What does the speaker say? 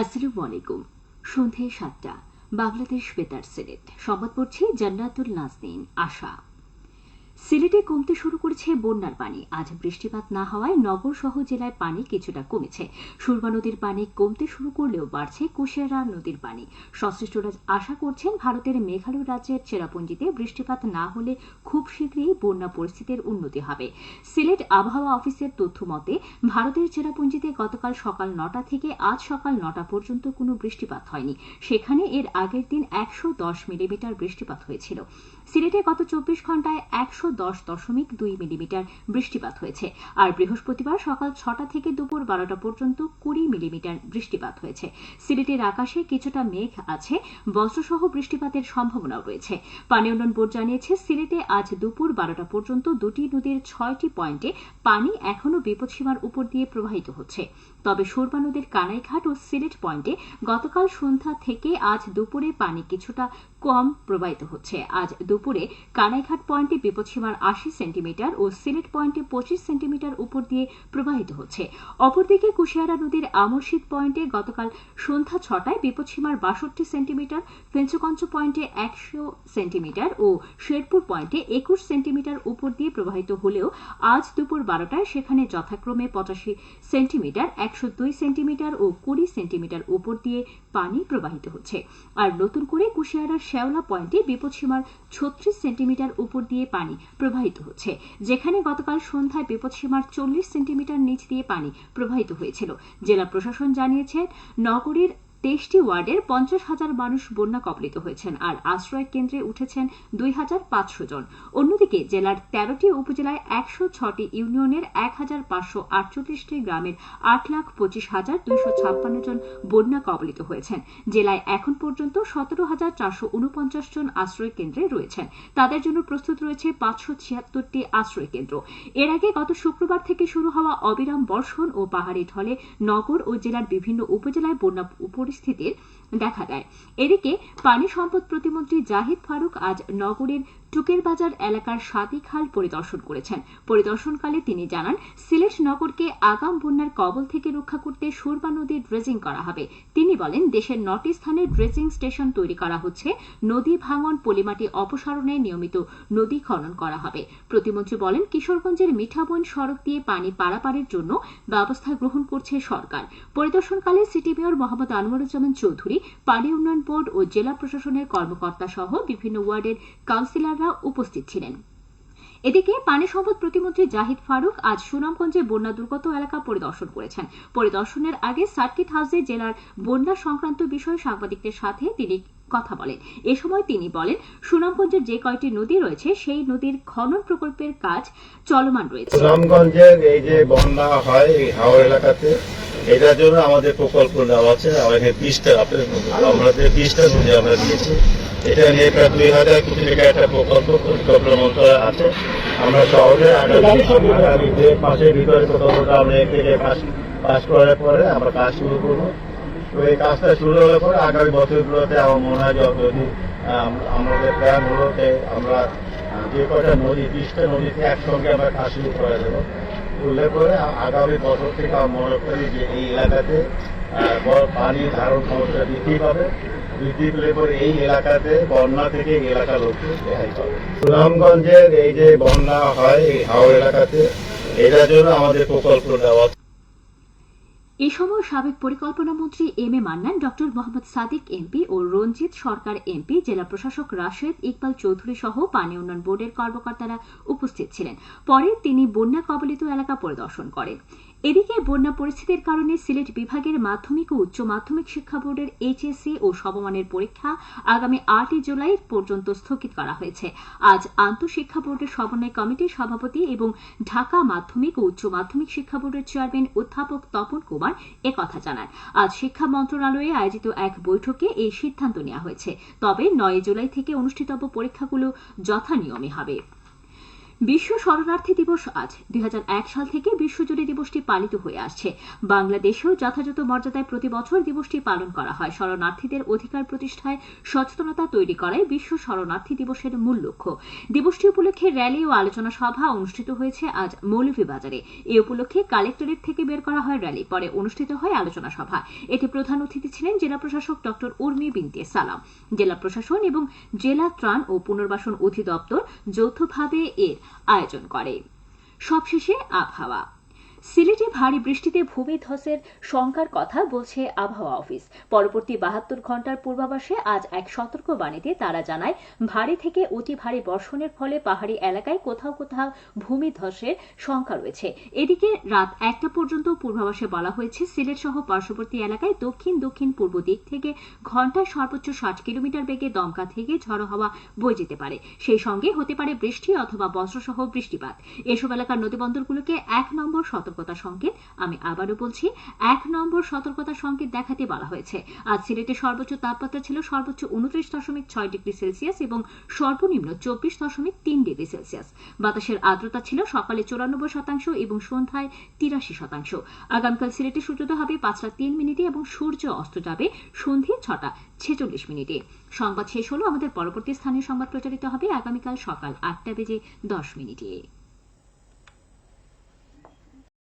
আসসালামু আলাইকুম। সন্ধে ৭টা, বাংলাদেশ বেতার সিলেট। সংবাদ পড়ছি জান্নাতুল নাজনীন আশা। সিলেটে কমতে শুরু করেছে বন্যার পানি। আজ বৃষ্টিপাত না হওয়ায় নগর সহ জেলায় পানি কিছুটা কমেছে। সুরমা নদীর পানি কমতে শুরু করলেও বাড়ছে কুশিয়ারা নদীর পানি। সংশ্লিষ্টরা আশা করছেন ভারতের মেঘালয় রাজ্যের চেরাপুঞ্জিতে বৃষ্টিপাত না হলে খুব শীঘ্রই বন্যা পরিস্থিতির উন্নতি হবে। সিলেট আবহাওয়া অফিসের তথ্য মতে ভারতের চেরাপুঞ্জিতে গতকাল সকাল ৯টা থেকে আজ সকাল ৯টা পর্যন্ত কোনো বৃষ্টিপাত হয়নি। সেখানে এর আগের দিন ১১০ মিলিমিটার বৃষ্টিপাত হয়েছিল। সিলেটে গত ২৪ ঘণ্টায় ১১০.২ মিলিমিটার বৃষ্টিপাত হয়েছে। আর বৃহস্পতিবার সকাল ৬টা থেকে দুপুর ১২টা পর্যন্ত ২০ মিলিমিটার বৃষ্টিপাত হয়েছে। সিলেটের আকাশে কিছুটা মেঘ আছে, বজ্রসহ বৃষ্টিপাতের সম্ভাবনাও রয়েছে। পানি উন্নয়ন বোর্ড জানিয়েছে, সিলেটে আজ দুপুর ১২টা পর্যন্ত দুটি নদীর ৬টি পয়েন্টে পানি এখনও বিপদসীমার উপর দিয়ে প্রবাহিত হচ্ছে। তবে সুরমা নদীর কানাইঘাট ও সিলেট পয়েন্টে গতকাল সন্ধ্যা থেকে আজ দুপুরে পানি কিছুটা কম প্রবাহিত হচ্ছে। আজ দুপুরে কানাইঘাট পয়েন্টে বিপদসীমার ৮০ সেন্টিমিটার ও সিলেট পয়েন্টে ২৫ সেন্টিমিটার উপর দিয়ে প্রবাহিত হচ্ছে। অপরদিকে কুশিয়ারা নদীর আমরশীদ পয়েন্টে গতকাল সন্ধ্যা ৬টায় বিপদসীমার ৬২ সেন্টিমিটার, ফেঞ্চুকঞ্চ পয়েন্টে ১০০ সেন্টিমিটার ও শেরপুর পয়েন্টে ২১ সেন্টিমিটার উপর দিয়ে প্রবাহিত হলেও আজ দুপুর ১২টায় সেখানে যথাক্রমে ৮৫ সেন্টিমিটার, ১০২ সেন্টিমিটার ও ২০ সেন্টিমিটার উপর দিয়ে পানি প্রবাহিত হচ্ছে। আর নতুন করে কুশিয়ারার শেওলা পয়েন্টে বিপদসীমার ৩৬ সেন্টিমিটার উপর দিয়ে পানি প্রবাহিত হচ্ছে, যেখানে গতকাল সন্ধ্যায় বিপদসীমার ৪০ সেন্টিমিটার নিচ দিয়ে পানি প্রবাহিত হয়েছিল। জেলা প্রশাসন জানিয়েছে, নগরীর ২৩টি ওয়ার্ডের ৫০,০০০ মানুষ বন্যা কবলিত হয়েছেন আর আশ্রয় কেন্দ্রে উঠেছেন ২,৫০০ জন। অন্যদিকে জেলার ১৩টি উপজেলায় ১০৬টি ইউনিয়নের ১,৫৪৮টি গ্রামের ৮,২৫,২৫৬ জন বন্যা কবলিত হয়েছেন। জেলায় এখন পর্যন্ত ১৭,৪৪৯ জন আশ্রয় কেন্দ্রে রয়েছেন। তাদের জন্য প্রস্তুত রয়েছে ৫৭৬টি আশ্রয় কেন্দ্র। এর আগে গত শুক্রবার থেকে শুরু হওয়া অবিরাম বর্ষণ ও পাহাড়ি ঢলে নগর ও জেলার বিভিন্ন উপজেলায় বন্যা পরিস্থিতির দেখা দেয়। এদিকে পানি সম্পদ প্রতিমন্ত্রী জাহিদ ফারুক আজ নগরীর টুকের বাজার এলাকার সাদিখাল পরিদর্শন করেছেন। পরিদর্শনকালে তিনি জানান, সিলেট নগরকে আগাম বন্যার কবল থেকে রক্ষা করতে সুরমা নদী ড্রেজিং করা হবে। তিনি বলেন, দেশের ৯টি স্থানে ড্রেজিং স্টেশন তৈরি করা হচ্ছে। নদী ভাঙন, পলিমাটি অপসারণে নিয়মিত নদী খনন করা হবে। প্রতিমন্ত্রী বলেন, কিশোরগঞ্জের মিঠাবন সড়ক দিয়ে পানি পারাপারের জন্য ব্যবস্থা গ্রহণ করছে সরকার। পরিদর্শনকালে সিটি মেয়র মোহাম্মদ আনোয়ারুজ্জামান চৌধুরী, পানি উন্নয়ন বোর্ড ও জেলা প্রশাসনের কর্মকর্তা সহ বিভিন্ন ওয়ার্ডের কাউন্সিলররা উপস্থিত ছিলেন। এদিকে পানি সম্পদ প্রতিমন্ত্রী জাহিদ ফারুক আজ সুনামগঞ্জে বন্যা দুর্গত এলাকা পরিদর্শন করেছেন। পরিদর্শনের আগে সার্কিট হাউসে জেলার বন্যা সংক্রান্ত বিষয়ে সাংবাদিকদের সাথে তিনি কথা বলেন। এ সময় তিনি বলেন, সুনামগঞ্জের যে কয়টি নদী রয়েছে সেই নদীর খনন প্রকল্পের কাজ চলমান রয়েছে। সুনামগঞ্জের এই যে বন্যা হয় এই হাওড় এলাকাতে, এটার জন্য আমাদের প্রকল্প নেওয়া আছে। আমাদের ২০টা নদী আমরা দিয়েছি। এটা নিয়ে প্রায় ২,০০০ কোটি টাকা একটা প্রকল্প পরিকল্পনা মন্ত্রণালয় আছে। আমরা শহরে আগামী ১ মাসের ভিতরে প্রকল্পটা আমরা থেকে পাস করার পরে আমরা কাজ শুরু করবো। তো এই কাজটা শুরু হওয়ার পরে আগামী বছরগুলোতে আমার মনে হয় যদি আমাদের প্ল্যানগুলোতে আমরা যে কটা নদী ২০টা নদীতে একসঙ্গে আমরা কাজ শুরু করে দেবো। উল্লেখ করে আগামী বছর থেকে আমরা মনে করি যে এই এলাকাতে পানি ধারণ ক্ষমতা বৃদ্ধি পাবে। বৃদ্ধি পেলে পরে এই এলাকাতে বন্যা থেকে এই এলাকার লোককে রেহাই পাবে। সুনামগঞ্জের এই যে বন্যা হয় এই হাওড় এলাকাতে, এটার জন্য আমাদের প্রকল্প নেওয়া। এ সময় সাবেক পরিকল্পনা মন্ত্রী এম এ মান্নান, ড মোহাম্মদ সাদিক এমপি ও রঞ্জিত সরকার এমপি, জেলা প্রশাসক রাশেদ ইকবাল চৌধুরী সহ পানি উন্নয়ন বোর্ডের কর্মকর্তারা উপস্থিত ছিলেন। পরে তিনি বন্যা কবলিত এলাকা পরিদর্শন করেন। এদিকে বন্যা পরিস্থিতির কারণে সিলেট বিভাগের মাধ্যমিক ও উচ্চ মাধ্যমিক শিক্ষা বোর্ডের এইচএসসি ও সমমানের পরীক্ষা আগামী ৮ই জুলাই পর্যন্ত স্থগিত করা হয়েছে। আজ আন্তঃশিক্ষা বোর্ডের সমন্বয় কমিটির সভাপতি এবং ঢাকা মাধ্যমিক ও উচ্চ মাধ্যমিক শিক্ষা বোর্ডের চেয়ারম্যান অধ্যাপক তপন কুমার একথা জানান। আজ শিক্ষা মন্ত্রণালয়ে আয়োজিত এক বৈঠকে এই সিদ্ধান্ত নেওয়া হয়েছে। তবে ৯ জুলাই থেকে অনুষ্ঠিতব্য পরীক্ষাগুলো যথানিয়মে হবে। বিশ্ব শরণার্থী দিবস আজ 2001 সাল থেকে বিশ্বজুড়ে দিবসটি পালিত হয়ে আসছে। বাংলাদেশেও যথাযথ মর্যাদায় প্রতি বছর দিবসটি পালন করা হয়। শরণার্থীদের অধিকার প্রতিষ্ঠায় সচেতনতা তৈরি করাই বিশ্ব শরণার্থী দিবসের মূল লক্ষ্য। দিবসটি উপলক্ষে র্যালি ও আলোচনা সভা অনুষ্ঠিত হয়েছে আজ মৌলভীবাজারে। এ উপলক্ষে কালেক্টরেট থেকে বের করা হয় র্যালি, পরে অনুষ্ঠিত হয় আলোচনা সভা। এতে প্রধান অতিথি ছিলেন জেলা প্রশাসক ডক্টর উর্মি বিনতে সালাম। জেলা প্রশাসন এবং জেলা ত্রাণ ও পুনর্বাসন অধিদপ্তর যৌথভাবে এর আয়োজন করে। সবশেষে আবহাওয়া। সিলেটে ভারী বৃষ্টিতে ভূমিধসের শঙ্কার কথা বলছে আবহাওয়া অফিস। পরবর্তী 72 ঘন্টার পূর্বাভাসে আজ এক সতর্কবাণীতে তারা জানায়, ভারী থেকে অতি ভারী বর্ষণের ফলে পাহাড়ি এলাকায় কোথাও কোথাও ভূমিধসের শঙ্কা রয়েছে। এদিকে রাত 1টা পর্যন্ত পূর্বাভাসে বলা হয়েছে, সিলেট সহ পার্শ্ববর্তী এলাকায় দক্ষিণ দক্ষিণ পূর্ব দিক থেকে ঘন্টায় সর্বোচ্চ 60 কিলোমিটার বেগে দমকা থেকে ঝড়ো হাওয়া বয়ে যেতে পারে। সেই সঙ্গে হতে পারে বৃষ্টি অথবা বজ্রসহ বৃষ্টিপাত। এসব এলাকার নদীবন্দরগুলোকে 1 নম্বর সতর্কতা সংকেত, আমি আবারও বলছি 1 নম্বর সতর্কতা সংকেত দেখাতে বলা হয়েছে। আজ সিলেটে সর্বোচ্চ তাপমাত্রা ছিল সর্বোচ্চ 29.6 ডিগ্রি সেলসিয়াস এবং সর্বনিম্ন 24.3 ডিগ্রি সেলসিয়াস। বাতাসের আর্দ্রতা ছিল সকালে 94% এবং সন্ধ্যায় 83%। আগামীকাল সিলেটে সূর্যোদয় হবে 5টা 3 মিনিটে এবং সূর্য অস্ত যাবে সন্ধ্যে 6টা 46 মিনিটে। সংবাদ শেষ হলো। আমাদের পরবর্তী স্থানীয় সংবাদ প্রচারিত হবে আগামীকাল সকাল 8টা বেজে 10 মিনিটে।